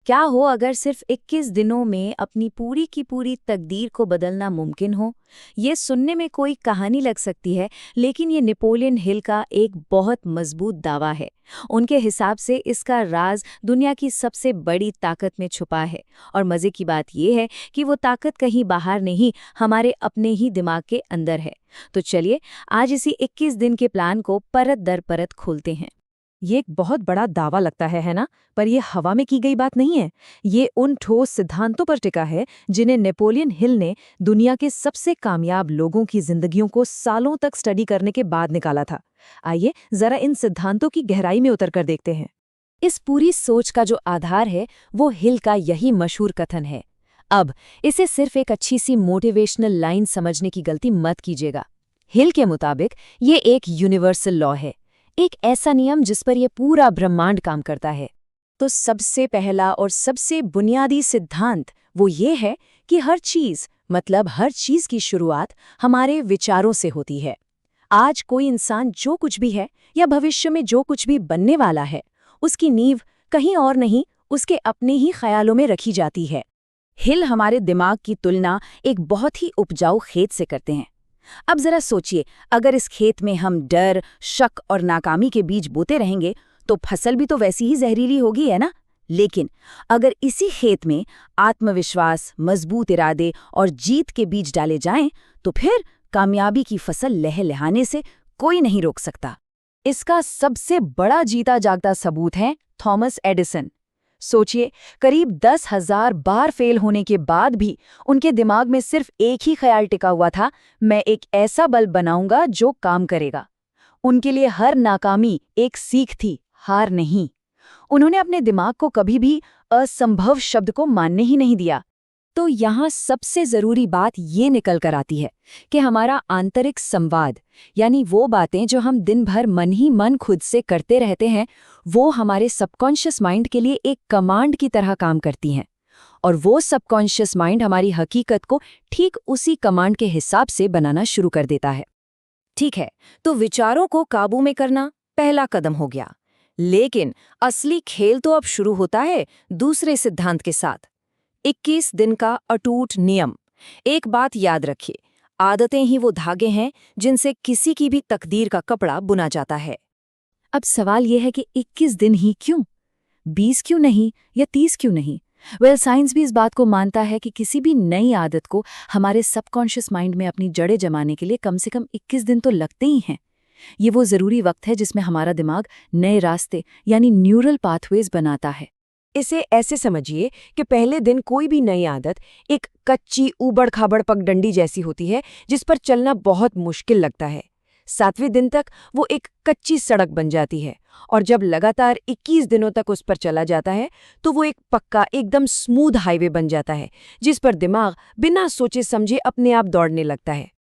क्या हो अगर सिर्फ 21 दिनों में अपनी पूरी की पूरी तकदीर को बदलना मुमकिन हो? ये सुनने में कोई कहानी लग सकती है, लेकिन ये नेपोलियन हिल का एक बहुत मजबूत दावा है। उनके हिसाब से इसका राज दुनिया की सबसे बड़ी ताकत में छुपा है। और मज़े की बात यह है कि वो ताकत कहीं बाहर नहीं, हमारे अपने ही दिमाग के अंदर है। तो चलिए आज इसी 21 दिन के प्लान को परत दर परत खोलते हैं। ये एक बहुत बड़ा दावा लगता है ना? पर ये हवा में की गई बात नहीं है। ये उन ठोस सिद्धांतों पर टिका है जिन्हें नेपोलियन हिल ने दुनिया के सबसे कामयाब लोगों की जिंदगियों को सालों तक स्टडी करने के बाद निकाला था। आइए जरा इन सिद्धांतों की गहराई में उतर कर देखते हैं। इस पूरी सोच का जो आधार है वो हिल का यही मशहूर कथन है। अब इसे सिर्फ एक अच्छी सी मोटिवेशनल लाइन समझने की गलती मत कीजिएगा। हिल के मुताबिक ये एक यूनिवर्सल लॉ है, एक ऐसा नियम जिस पर यह पूरा ब्रह्मांड काम करता है। तो सबसे पहला और सबसे बुनियादी सिद्धांत वो ये है कि हर चीज़, मतलब हर चीज़ की शुरुआत हमारे विचारों से होती है। आज कोई इंसान जो कुछ भी है या भविष्य में जो कुछ भी बनने वाला है, उसकी नींव कहीं और नहीं, उसके अपने ही ख्यालों में रखी जाती है। हिल हमारे दिमाग की तुलना एक बहुत ही उपजाऊ खेत से करते हैं। अब जरा सोचिए, अगर इस खेत में हम डर, शक और नाकामी के बीज बोते रहेंगे तो फसल भी तो वैसी ही जहरीली होगी, है ना? लेकिन अगर इसी खेत में आत्मविश्वास, मजबूत इरादे और जीत के बीज डाले जाएं, तो फिर कामयाबी की फसल लहलहाने से कोई नहीं रोक सकता। इसका सबसे बड़ा जीता जागता सबूत है थॉमस एडिसन। सोचिए, करीब 10,000 बार फेल होने के बाद भी उनके दिमाग में सिर्फ एक ही ख्याल टिका हुआ था, मैं एक ऐसा बल्ब बनाऊंगा जो काम करेगा। उनके लिए हर नाकामी एक सीख थी, हार नहीं। उन्होंने अपने दिमाग को कभी भी असंभव शब्द को मानने ही नहीं दिया। तो यहाँ सबसे जरूरी बात ये निकल कर आती है कि हमारा आंतरिक संवाद, यानी वो बातें जो हम दिन भर मन ही मन खुद से करते रहते हैं, वो हमारे सबकॉन्शियस माइंड के लिए एक कमांड की तरह काम करती हैं। और वो सबकॉन्शियस माइंड हमारी हकीकत को ठीक उसी कमांड के हिसाब से बनाना शुरू कर देता है। ठीक है, तो विचारों को काबू में करना पहला कदम हो गया। लेकिन असली खेल तो अब शुरू होता है दूसरे सिद्धांत के साथ, 21 दिन का अटूट नियम। एक बात याद रखिए, आदतें ही वो धागे हैं जिनसे किसी की भी तकदीर का कपड़ा बुना जाता है। अब सवाल यह है कि 21 दिन ही क्यों? 20 क्यों नहीं या 30 क्यों नहीं? साइंस भी इस बात को मानता है कि किसी भी नई आदत को हमारे सबकॉन्शियस माइंड में अपनी जड़ें जमाने के लिए कम से कम 21 दिन तो लगते ही हैं। ये वो ज़रूरी वक्त है जिसमें हमारा दिमाग नए रास्ते यानी न्यूरल पाथवेज बनाता है। इसे ऐसे समझिए कि पहले दिन कोई भी नई आदत एक कच्ची ऊबड़-खाबड़ पगडंडी जैसी होती है जिस पर चलना बहुत मुश्किल लगता है। 7वें दिन तक वो एक कच्ची सड़क बन जाती है और जब लगातार 21 दिनों तक उस पर चला जाता है तो वो एक पक्का, एकदम स्मूथ हाईवे बन जाता है जिस पर दिमाग बिना सोचे समझे अपने आप दौड़ने लगता है।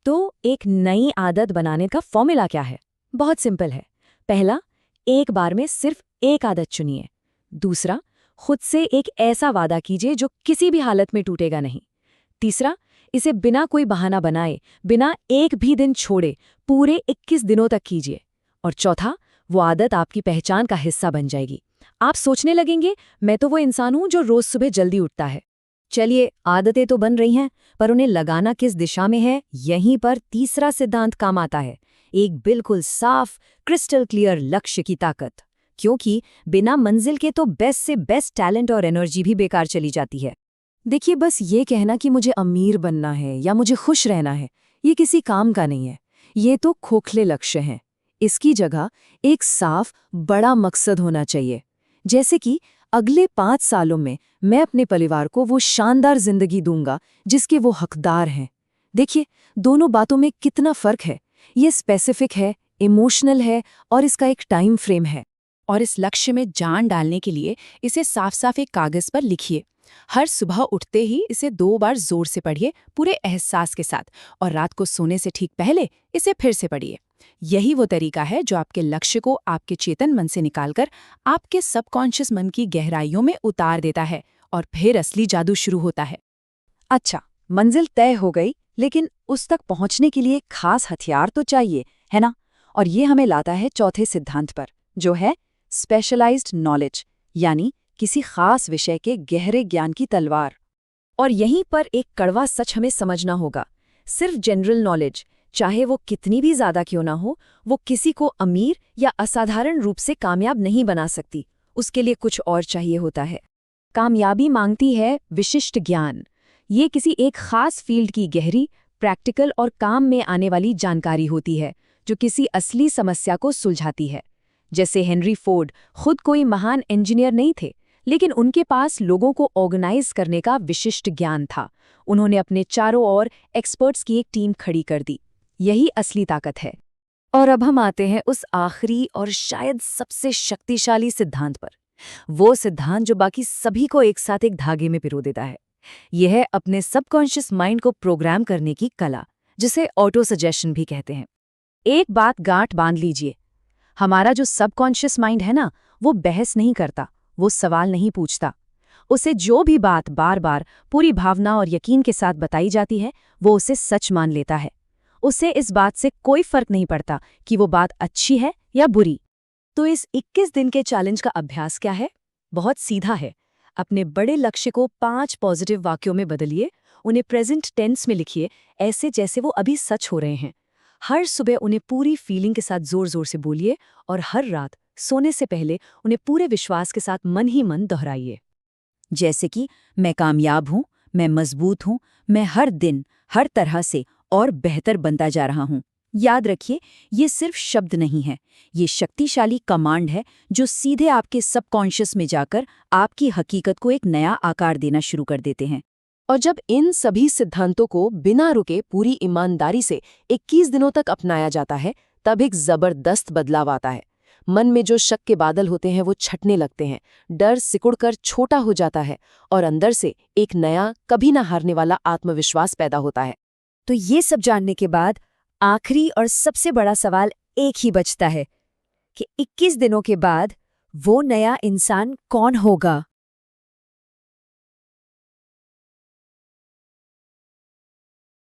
तो एक नई आदत बनाने का फॉर्मूला क्या है? बहुत सिंपल है। पहला, एक बार में सिर्फ एक आदत चुनिए। दूसरा, खुद से एक ऐसा वादा कीजिए जो किसी भी हालत में टूटेगा नहीं। तीसरा, इसे बिना कोई बहाना बनाए, बिना एक भी दिन छोड़े पूरे 21 दिनों तक कीजिए। और चौथा, वो आदत आपकी पहचान का हिस्सा बन जाएगी। आप सोचने लगेंगे, मैं तो वो इंसान हूं जो रोज सुबह जल्दी उठता है। चलिए, आदतें तो बन रही हैं, पर उन्हें लगाना किस दिशा में है, यहीं पर तीसरा सिद्धांत काम आता है। एक बिल्कुल साफ, क्रिस्टल क्लियर लक्ष्य की ताकत। क्योंकि बिना मंजिल के तो बेस्ट से बेस्ट टैलेंट और एनर्जी भी बेकार चली जाती है। देखिए, बस ये कहना कि मुझे अमीर बनना है या मुझे खुश रहना है, ये किसी काम का नहीं है। ये तो खोखले लक्ष्य हैं। इसकी जगह एक साफ, बड़ा मकसद होना चाहिए। जैसे कि अगले 5 सालों में मैं अपने परिवार को वो शानदार जिंदगी दूंगा जिसके वो हकदार हैं। देखिए, दोनों बातों में कितना फर्क है। ये स्पेसिफिक है, इमोशनल है और इसका एक टाइम फ्रेम है। और इस लक्ष्य में जान डालने के लिए इसे साफ साफ एक कागज पर लिखिए। हर सुबह उठते ही इसे 2 बार जोर से पढ़िए, पूरे एहसास के साथ, और रात को सोने से ठीक पहले इसे फिर से पढ़िए। यही वो तरीका है जो आपके लक्ष्य को आपके चेतन मन से निकालकर आपके सबकॉन्शियस मन की गहराइयों में उतार देता है और फिर असली जादू शुरू होता है। अच्छा, मंजिल तय हो गई, लेकिन उस तक पहुंचने के लिए खास हथियार तो चाहिए, है ना? और ये हमें लाता है चौथे सिद्धांत पर, जो है स्पेशलाइज्ड नॉलेज, यानी किसी खास विषय के गहरे ज्ञान की तलवार। और यहीं पर एक कड़वा सच हमें समझना होगा। सिर्फ जनरल नॉलेज, चाहे वो कितनी भी ज्यादा क्यों ना हो, वो किसी को अमीर या असाधारण रूप से कामयाब नहीं बना सकती। उसके लिए कुछ और चाहिए होता है। कामयाबी मांगती है विशिष्ट ज्ञान। ये किसी एक खास फील्ड की गहरी, प्रैक्टिकल और काम में आने वाली जानकारी होती है, जो किसी असली समस्या को सुलझाती है। जैसे हेनरी फोर्ड खुद कोई महान इंजीनियर नहीं थे, लेकिन उनके पास लोगों को ऑर्गेनाइज करने का विशिष्ट ज्ञान था। उन्होंने अपने चारों ओर एक्सपर्ट्स की एक टीम खड़ी कर दी। यही असली ताकत है। और अब हम आते हैं उस आखिरी और शायद सबसे शक्तिशाली सिद्धांत पर। वो सिद्धांत जो बाकी सभी को एक साथ एक धागे में पिरो देता है। यह है अपने सबकॉन्शियस माइंड को प्रोग्राम करने की कला, जिसे ऑटो सजेशन भी कहते हैं। एक बात गांठ बांध लीजिए, हमारा जो सबकॉन्शियस माइंड है ना, वो बहस नहीं करता, वो सवाल नहीं पूछता। उसे जो भी बात बार बार पूरी भावना और यकीन के साथ बताई जाती है, वो उसे सच मान लेता है। उसे इस बात से कोई फर्क नहीं पड़ता कि वो बात अच्छी है या बुरी। तो इस 21 दिन के चैलेंज का अभ्यास क्या है? बहुत सीधा है। अपने बड़े लक्ष्य को 5 पॉजिटिव वाक्यों में बदलिए, उन्हें प्रेजेंट टेंस में लिखिए, ऐसे जैसे वो अभी सच हो रहे हैं। हर सुबह उन्हें पूरी फीलिंग के साथ जोर जोर से बोलिए और हर रात सोने से पहले उन्हें पूरे विश्वास के साथ मन ही मन दोहराइए। जैसे कि मैं कामयाब हूँ, मैं मजबूत हूँ, मैं हर दिन हर तरह से और बेहतर बनता जा रहा हूँ। याद रखिए, ये सिर्फ शब्द नहीं है, ये शक्तिशाली कमांड है जो सीधे आपके सबकॉन्शियस में जाकर आपकी हकीकत को एक नया आकार देना शुरू कर देते हैं। और जब इन सभी सिद्धांतों को बिना रुके पूरी ईमानदारी से 21 दिनों तक अपनाया जाता है, तब एक जबरदस्त बदलाव आता है। मन में जो शक के बादल होते हैं वो छटने लगते हैं, डर सिकुड़कर छोटा हो जाता है और अंदर से एक नया, कभी ना हारने वाला आत्मविश्वास पैदा होता है। तो ये सब जानने के बाद आखिरी और सबसे बड़ा सवाल एक ही बचता है कि 21 दिनों के बाद वो नया इंसान कौन होगा?